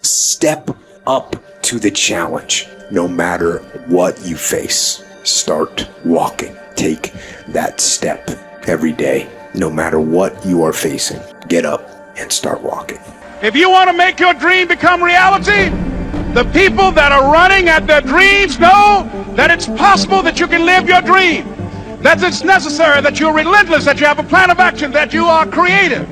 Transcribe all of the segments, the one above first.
Step up to the challenge, no matter what you face. Start walking. Take that step every day, no matter what you are facing. Get up and start walking. If you want to make your dream become reality, the people that are running at their dreams know that it's possible that you can live your dream, that it's necessary, that you're relentless, that you have a plan of action, that you are creative.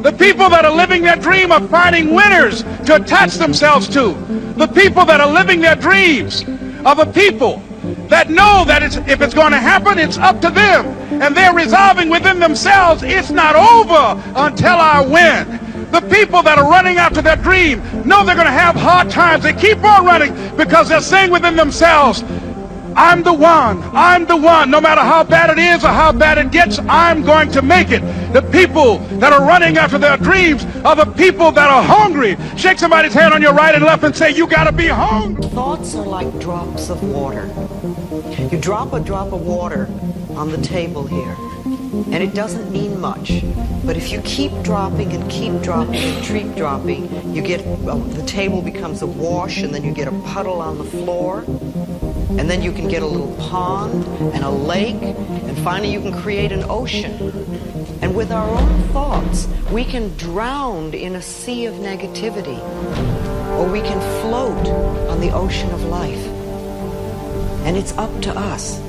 The people that are living their dream are finding winners to attach themselves to. The people that are living their dreams are the people that know that if it's going to happen, it's up to them. And they're resolving within themselves, it's not over until I win. The people that are running after their dream know they're going to have hard times. They keep on running because they're saying within themselves, I'm the one. No matter how bad it is or how bad it gets, I'm going to make it. The people that are running after their dreams are the people that are hungry. Shake somebody's hand on your right and left and say, you got to be hungry. Thoughts are like drops of water. You drop a drop of water on the table here, and it doesn't mean much. But if you keep dropping and keep dropping and keep dropping, you get, the table becomes a wash, and then you get a puddle on the floor. And then you can get a little pond and a lake, and finally you can create an ocean. And with our own thoughts, we can drown in a sea of negativity, or we can float on the ocean of life. And it's up to us.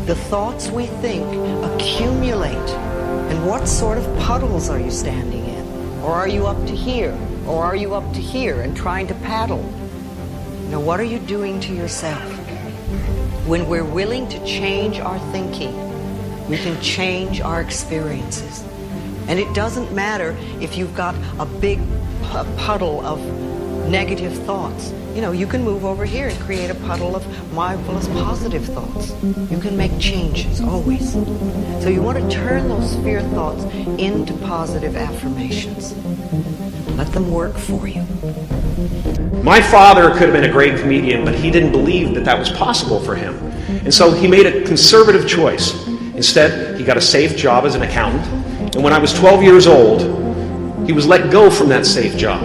The thoughts we think accumulate. And what sort of puddles are you standing in? Or are you up to here? Or are you up to here and trying to paddle? Now, what are you doing to yourself? When we're willing to change our thinking, we can change our experiences. And it doesn't matter if you've got a big puddle of negative thoughts. You know, you can move over here and create a puddle of marvelous positive thoughts. You can make changes, always. So you want to turn those fear thoughts into positive affirmations. Let them work for you. My father could have been a great comedian, but he didn't believe that that was possible for him. And so he made a conservative choice. Instead, he got a safe job as an accountant. And when I was 12 years old, he was let go from that safe job.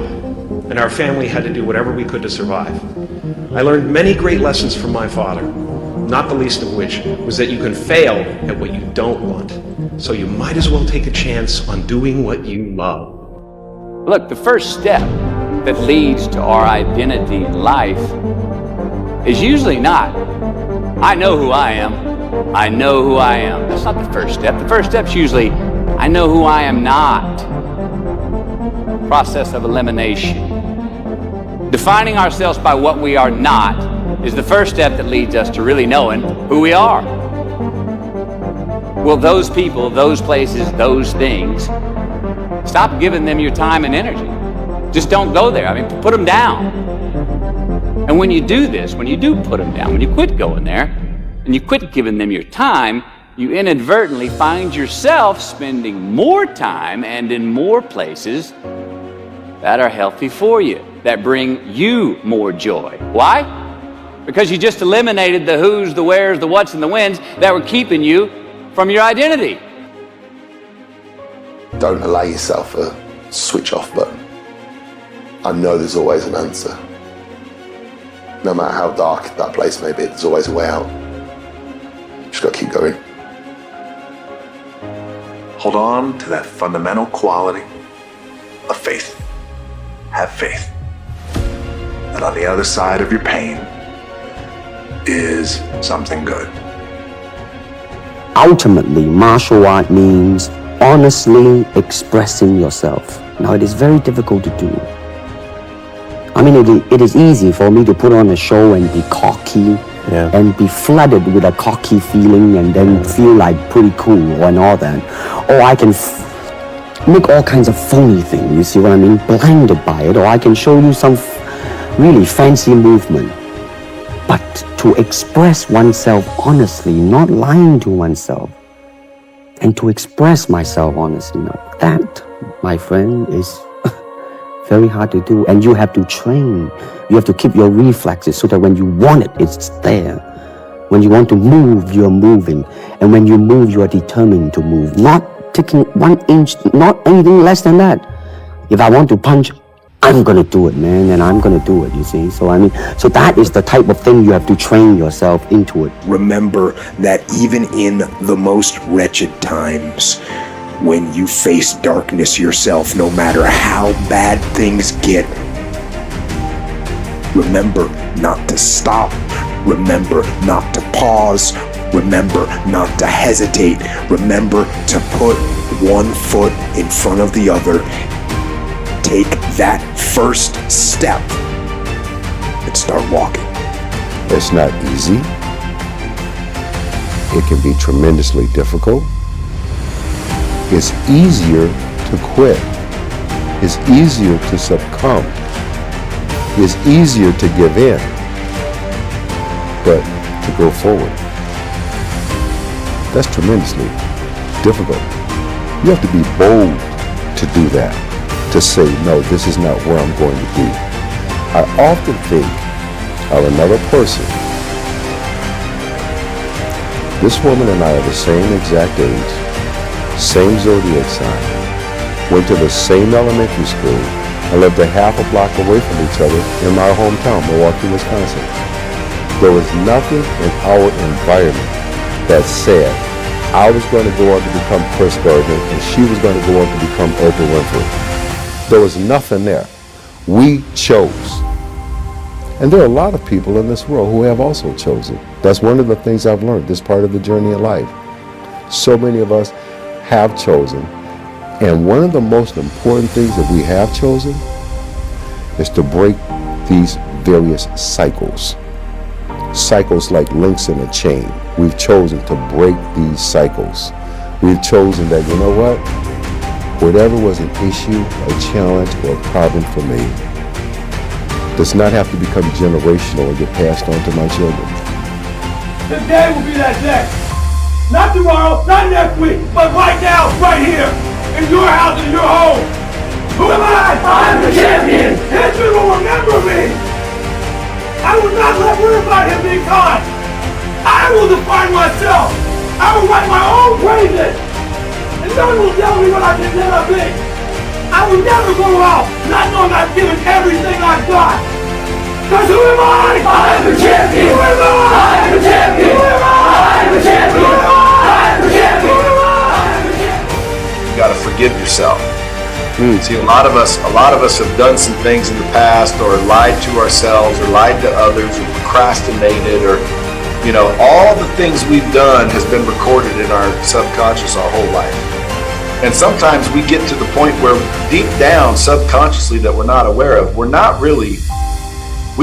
And our family had to do whatever we could to survive. I learned many great lessons from my father, not the least of which was that you can fail at what you don't want. So you might as well take a chance on doing what you love. Look, the first step that leads to our identity in life is usually not, I know who I am. I know who I am. That's not the first step. The first step's usually, I know who I am not. Process of elimination. Defining ourselves by what we are not is the first step that leads us to really knowing who we are. Well, those people, those places, those things, stop giving them your time and energy. Just don't go there. I mean, put them down. And when you do this, when you do put them down, when you quit going there, and you quit giving them your time, you inadvertently find yourself spending more time and in more places that are healthy for you, that bring you more joy. Why? Because you just eliminated the who's, the where's, the what's, and the when's that were keeping you from your identity. Don't allow yourself a switch off button. I know there's always an answer. No matter how dark that place may be, there's always a way out. Just gotta keep going. Hold on to that fundamental quality of faith. Have faith that on the other side of your pain is something good. Ultimately, martial art means honestly expressing yourself. Now, it is very difficult to do. I mean, it is easy for me to put on a show and be cocky and be flooded with a cocky feeling and then feel like pretty cool and all that. Or I can make all kinds of phony things, you see what I mean? Blinded by it. Or I can show you some really fancy movement. But to express oneself honestly, not lying to oneself, and to express myself honestly, that, my friend, is very hard to do. And you have to train. You have to keep your reflexes so that when you want it, it's there. When you want to move, you're moving. And when you move, you are determined to move. Not taking 1 inch, not anything less than that. If I want to punch I'm gonna do it, man, and I'm gonna do it, you see? So I mean, so that is the type of thing you have to train yourself into it. Remember that even in the most wretched times, when you face darkness yourself, no matter how bad things get, remember not to stop, remember not to pause, remember not to hesitate, remember to put one foot in front of the other. Take that first step and start walking. It's not easy. It can be tremendously difficult. It's easier to quit. It's easier to succumb. It's easier to give in. But to go forward, that's tremendously difficult. You have to be bold to do that, to say, no, this is not where I'm going to be. I often think of another person. This woman and I are the same exact age, same zodiac sign, went to the same elementary school, and lived a half a block away from each other in my hometown, Milwaukee, Wisconsin. There was nothing in our environment that said I was going to go on to become Chris Gardner and she was going to go on to become Oprah Winfrey. There was nothing there. We chose. And there are a lot of people in this world who have also chosen. That's one of the things I've learned, this part of the journey of life. So many of us have chosen. And one of the most important things that we have chosen is to break these various cycles. Cycles like links in a chain. We've chosen to break these cycles. We've chosen that, you know what? Whatever was an issue, a challenge, or a problem for me does not have to become generational and get passed on to my children. Today will be that day. Not tomorrow, not next week, but right now, right here, in your house, in your home. Who am I? I'm the champion. History will remember me. I will not let worry about him being gone. I will define myself. I will write my own praises. And no one will tell me what I can never be. I will never go out not knowing I've given everything I've got. Because who am I? I'm the champion. Who am I? I'm the champion. Who am I? I'm the champion. Who am I? I'm the champion. Who am I? I'm the champion. You gotta forgive yourself. See, a lot of us have done some things in the past, or lied to ourselves, or lied to others, or procrastinated, or, you know, all the things we've done has been recorded in our subconscious our whole life. And sometimes we get to the point where deep down, subconsciously, that we're not aware of, we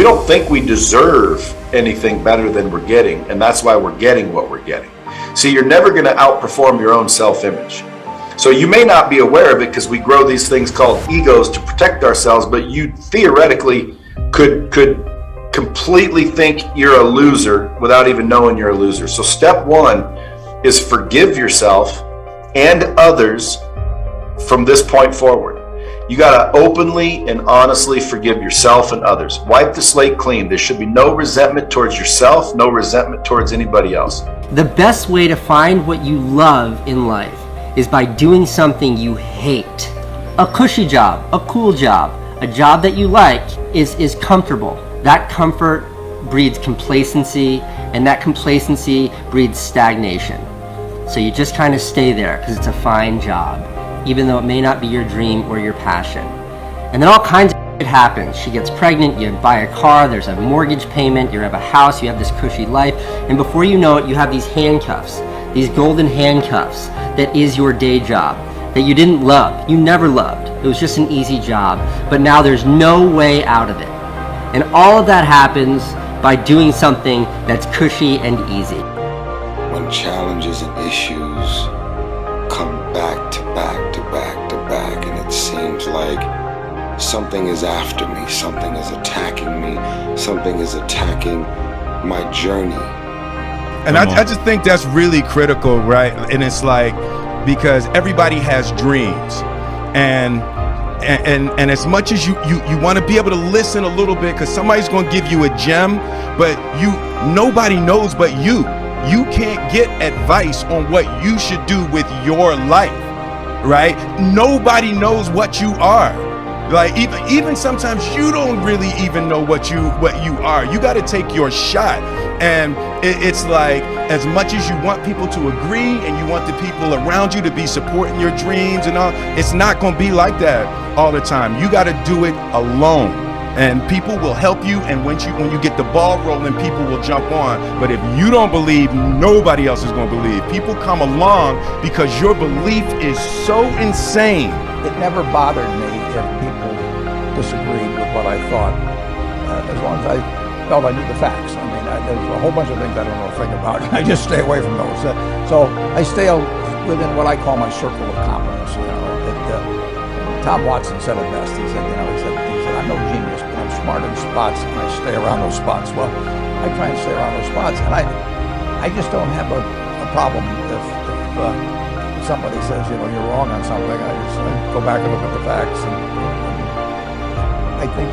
don't think we deserve anything better than we're getting, and that's why we're getting what we're getting. See, you're never going to outperform your own self-image. So you may not be aware of it because we grow these things called egos to protect ourselves, but you theoretically could completely think you're a loser without even knowing you're a loser. So step one is forgive yourself and others from this point forward. You got to openly and honestly forgive yourself and others. Wipe the slate clean. There should be no resentment towards yourself, no resentment towards anybody else. The best way to find what you love in life is by doing something you hate. A cushy job, a cool job, a job that you like is comfortable. That comfort breeds complacency, and that complacency breeds stagnation. So you just kind of stay there because it's a fine job, even though it may not be your dream or your passion. And then all kinds of shit happens. She gets pregnant, you buy a car, there's a mortgage payment, you have a house, you have this cushy life, and before you know it, you have these handcuffs, these golden handcuffs that is your day job, that you didn't love, you never loved. It was just an easy job, but now there's no way out of it. And all of that happens by doing something that's cushy and easy. When challenges and issues come back to back to back to back, and it seems like something is after me, something is attacking me, something is attacking my journey. And I just think that's really critical, right? And it's like, because everybody has dreams, and as much as you want to be able to listen a little bit, because somebody's going to give you a gem, but nobody knows but you. You can't get advice on what you should do with your life, right? Nobody knows what you are. Like even sometimes you don't really even know what you are. You got to take your shot. And it's like, as much as you want people to agree and you want the people around you to be supporting your dreams and all, it's not going to be like that all the time. You got to do it alone. And people will help you, and when you get the ball rolling, people will jump on. But if you don't believe, nobody else is going to believe. People come along because your belief is so insane. It never bothered me if people disagreed with what I thought, as long as I felt I knew the facts. I mean, there's a whole bunch of things I don't know a thing about. I just stay away from those. So I stay within what I call my circle of competence. Tom Watson said it best. He said, I'm no genius, but I'm smart in spots, and I stay around those spots. Well, I try and stay around those spots, and I just don't have a problem if somebody says, you're wrong on something. I go back and look at the facts, and I think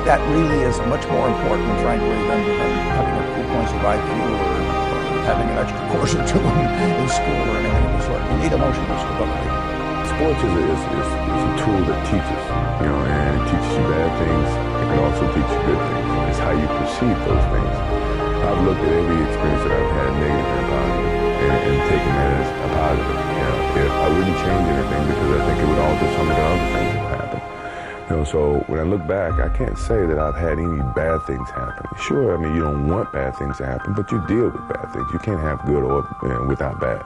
that really is much more important, frankly, than having a few points of IQ or having an extra course or two in school or anything of the sort. You need emotional stability. Sports is a tool that teaches, and it teaches you bad things. It can also teach you good things. It's how you perceive those things. I've looked at every experience that I've had, negative and positive, and taken that as a positive. If I wouldn't change anything, because I think it would alter some of the other things that happen. So when I look back, I can't say that I've had any bad things happen. Sure, you don't want bad things to happen, but you deal with bad things. You can't have good or without bad.